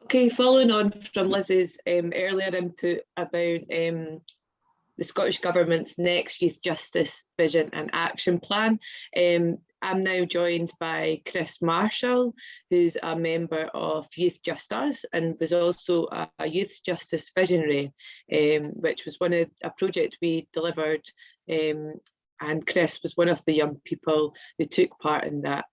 Okay, following on from Liz's earlier input about the Scottish Government's next Youth Justice Vision and Action Plan, I'm now joined by Chris Marshall, who's a member of Youth Just Us and was also a Youth Justice Visionary, which was a project we delivered, and Chris was one of the young people who took part in that.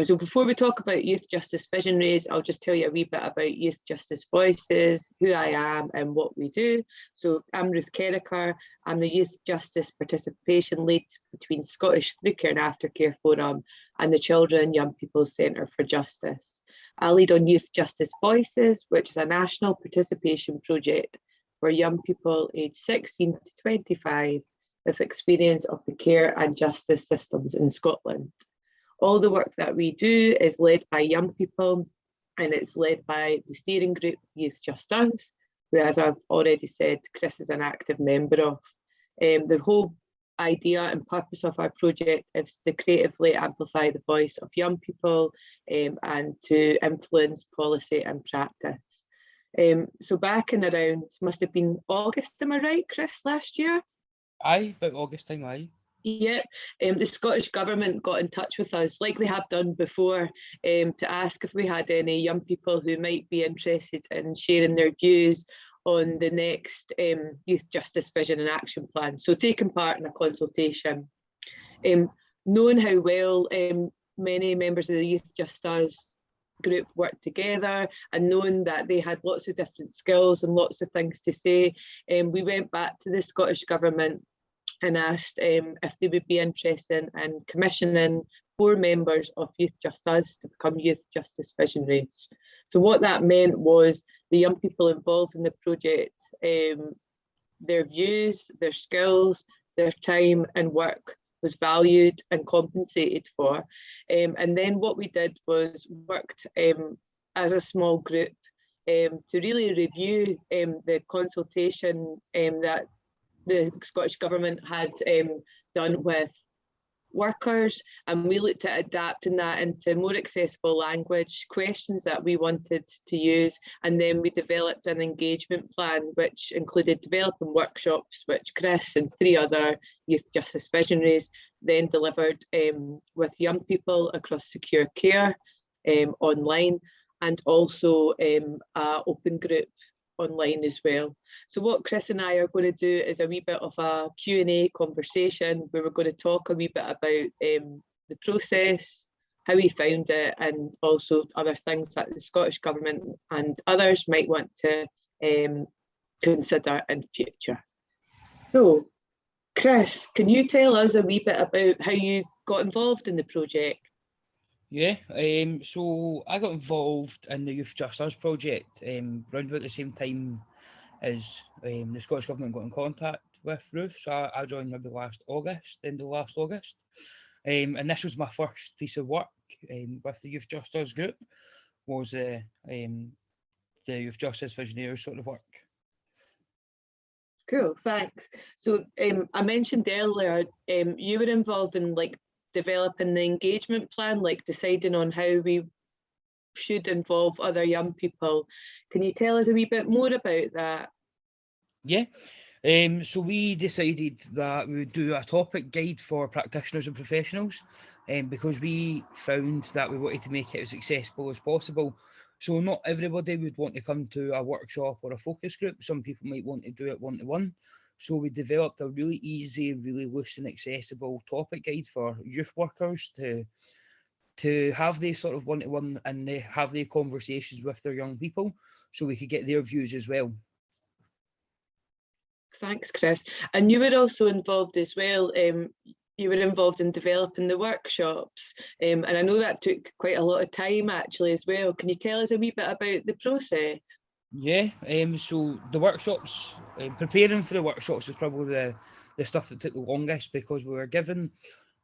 So before we talk about Youth Justice Visionaries, I'll just tell you a wee bit about Youth Justice Voices, who I am and what we do. So I'm Ruth Kerricker. I'm the Youth Justice Participation Lead between Scottish Through Care and Aftercare Forum and the Children and Young People's Centre for Justice. I lead on Youth Justice Voices, which is a national participation project for young people aged 16 to 25 with experience of the care and justice systems in Scotland. All the work that we do is led by young people, and it's led by the steering group Youth Just Us, who, as I've already said, Chris is an active member of. The whole idea and purpose of our project is to creatively amplify the voice of young people and to influence policy and practice. So back in around, must have been August, am I right, Chris, last year? Aye, about August time, aye. Yeah, the Scottish Government got in touch with us, like they have done before, to ask if we had any young people who might be interested in sharing their views on the next Youth Justice Vision and Action Plan. So taking part in a consultation. Knowing how well many members of the Youth Just Us group worked together and knowing that they had lots of different skills and lots of things to say, we went back to the Scottish Government and asked if they would be interested in commissioning 4 members of Youth Just Us to become Youth Justice Visionaries. So what that meant was the young people involved in the project, their views, their skills, their time and work was valued and compensated for. And then what we did was worked as a small group to really review the consultation that the Scottish Government had done with workers, and we looked at adapting that into more accessible language, questions that we wanted to use, and then we developed an engagement plan which included developing workshops which Chris and 3 other Youth Justice Visionaries then delivered with young people across secure care online, and also an open group online as well. So what Chris and I are going to do is a wee bit of a Q&A conversation where we're going to talk a wee bit about the process, how we found it, and also other things that the Scottish Government and others might want to consider in future. So Chris, can you tell us a wee bit about how you got involved in the project? Yeah, so I got involved in the Youth Just Us project around about the same time as the Scottish Government got in contact with Ruth. So I joined maybe end of last August. And this was my first piece of work with the Youth Just Us group, was the Youth Justice Visionaries sort of work. Cool, thanks. So I mentioned earlier, you were involved in developing the engagement plan, deciding on how we should involve other young people. Can you tell us a wee bit more about that? Yeah, so we decided that we would do a topic guide for practitioners and professionals, because we found that we wanted to make it as accessible as possible. So not everybody would want to come to a workshop or a focus group. Some people might want to do it one-to-one. So we developed a really easy, really loose and accessible topic guide for youth workers to have these sort of one-to-one and they have their conversations with their young people, so we could get their views as well. Thanks, Chris. And you were also involved as well. You were involved in developing the workshops, and I know that took quite a lot of time actually as well. Can you tell us a wee bit about the process? Yeah, so the workshops, preparing for the workshops was probably the stuff that took the longest, because we were given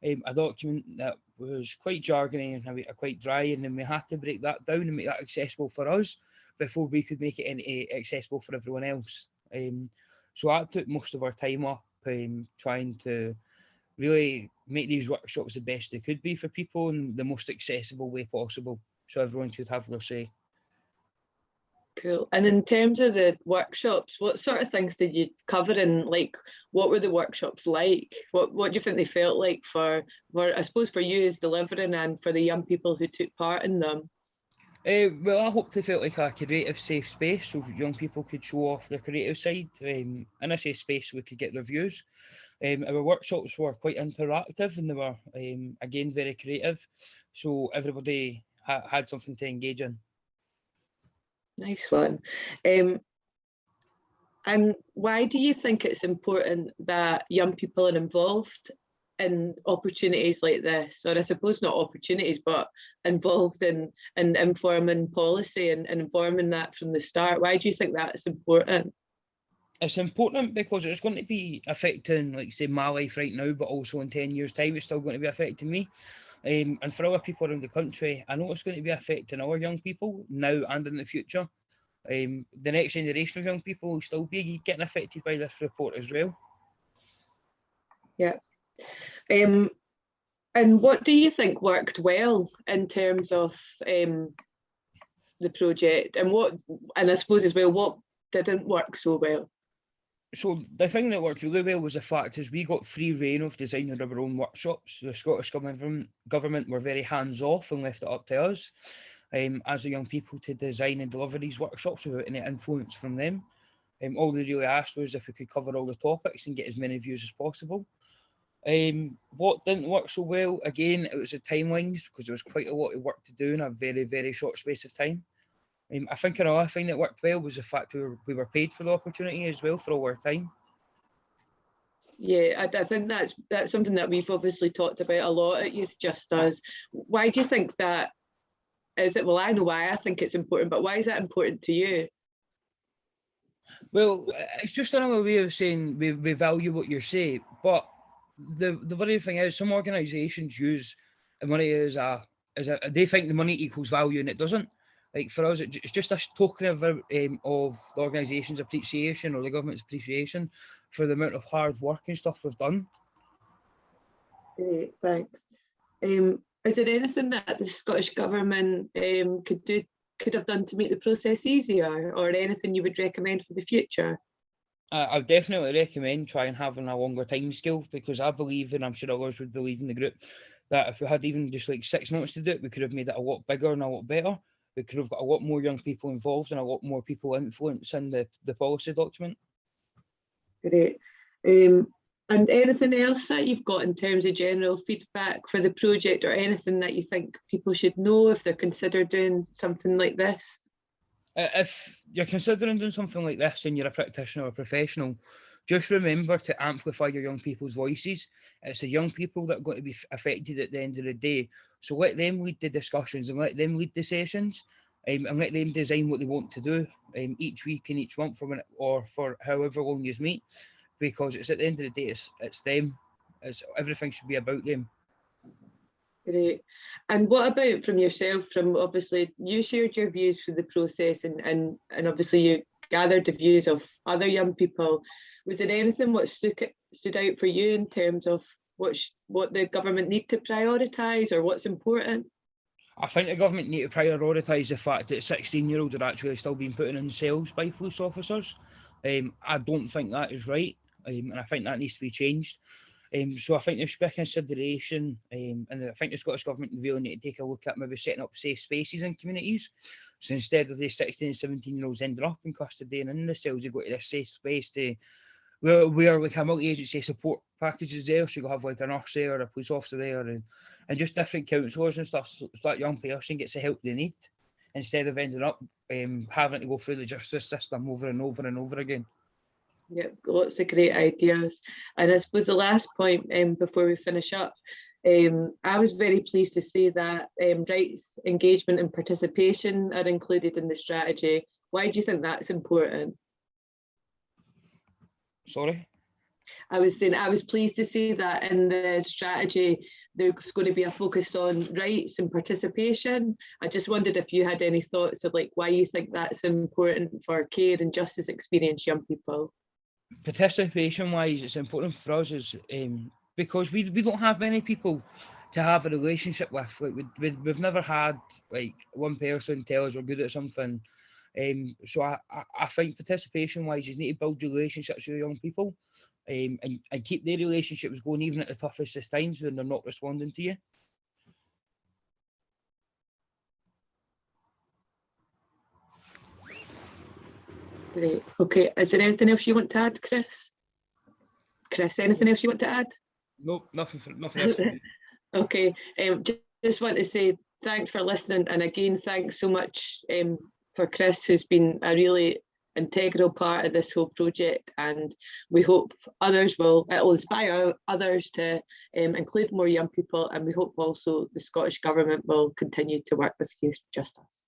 a document that was quite jargony and quite dry, and then we had to break that down and make that accessible for us before we could make it accessible for everyone else. So that took most of our time up, trying to really make these workshops the best they could be for people in the most accessible way possible. so everyone could have their say. Cool. And in terms of the workshops, what sort of things did you cover, and like what were the workshops like? What do you think they felt like for I suppose for you as delivering and for the young people who took part in them? Well, I hope they felt like a creative, safe space so young people could show off their creative side in a safe space so we could get reviews. Our workshops were quite interactive and they were, again, very creative. So everybody had something to engage in. Nice one. And why do you think it's important that young people are involved in opportunities like this? Or I suppose not opportunities, but involved in informing policy and informing that from the start. Why do you think that's important? It's important because it's going to be affecting, like say, my life right now, but also in 10 years' time, it's still going to be affecting me. And for other people around the country, I know it's going to be affecting our young people now and in the future. The next generation of young people will still be getting affected by this report as well. Yeah. And what do you think worked well in terms of the project, and I suppose as well, what didn't work so well? So the thing that worked really well was the fact is we got free reign of designing our own workshops. The Scottish government were very hands off and left it up to us as the young people to design and deliver these workshops without any influence from them. All they really asked was if we could cover all the topics and get as many views as possible. What didn't work so well, again, it was the timelines because there was quite a lot of work to do in a very, very short space of time. I think another thing that worked well was the fact we were paid for the opportunity as well for all our time. Yeah, I think that's something that we've obviously talked about a lot at Youth Just Us. Why do you think that is it? Well, I know why I think it's important, but why is that important to you? Well, it's just another way of saying we value what you say. But the worrying thing is some organisations use money as a they think the money equals value and it doesn't. Like for us, it's just a token of the organisation's appreciation or the government's appreciation for the amount of hard work and stuff we've done. Great, thanks. Is there anything that the Scottish Government could have done to make the process easier, or anything you would recommend for the future? I would definitely recommend trying having a longer time scale because I believe, and I'm sure others would believe in the group, that if we had even just like 6 months to do it, we could have made it a lot bigger and a lot better. We could have got a lot more young people involved and a lot more people influencing the policy document. Great. And anything else that you've got in terms of general feedback for the project, or anything that you think people should know if they're considering doing something like this? If you're considering doing something like this and you're a practitioner or a professional, just remember to amplify your young people's voices. It's the young people that are going to be affected at the end of the day. So let them lead the discussions and let them lead the sessions and let them design what they want to do each week and each month or for however long you meet, because it's at the end of the day, it's them. Everything should be about them. Great. And what about from yourself? From obviously you shared your views through the process, and obviously you gathered the views of other young people. Was there anything what stood out for you in terms of what the government need to prioritise or what's important? I think the government need to prioritise the fact that 16-year-olds are actually still being put in cells by police officers. I don't think that is right, and I think that needs to be changed. So I think there should be a consideration, and I think the Scottish Government really need to take a look at maybe setting up safe spaces in communities. So instead of these 16 and 17-year-olds ending up in custody and in the cells, they go to this safe space to where like a multi-agency support package is there, so you'll have like a nurse there or a police officer there and just different counsellors and stuff, so that young person gets the help they need instead of ending up having to go through the justice system over and over and over again. Yeah, lots of great ideas. And I suppose the last point before we finish up, I was very pleased to see that rights, engagement and participation are included in the strategy. Why do you think that's important? Sorry? I was saying I was pleased to see that in the strategy there's going to be a focus on rights and participation. I just wondered if you had any thoughts of like why you think that's important for care and justice experienced young people. Participation wise, it's important for us is because we don't have many people to have a relationship with. Like we've never had like one person tell us we're good at something. So I think participation wise, you need to build relationships with young people, and keep their relationships going even at the toughest of times when they're not responding to you. Great. Okay. Is there anything else you want to add, Chris? Chris, anything else you want to add? Nope, nothing else. Okay. Just want to say thanks for listening, and again, thanks so much for Chris, who's been a really integral part of this whole project, and we hope it'll inspire others to include more young people, and we hope also the Scottish Government will continue to work with Youth Just Us.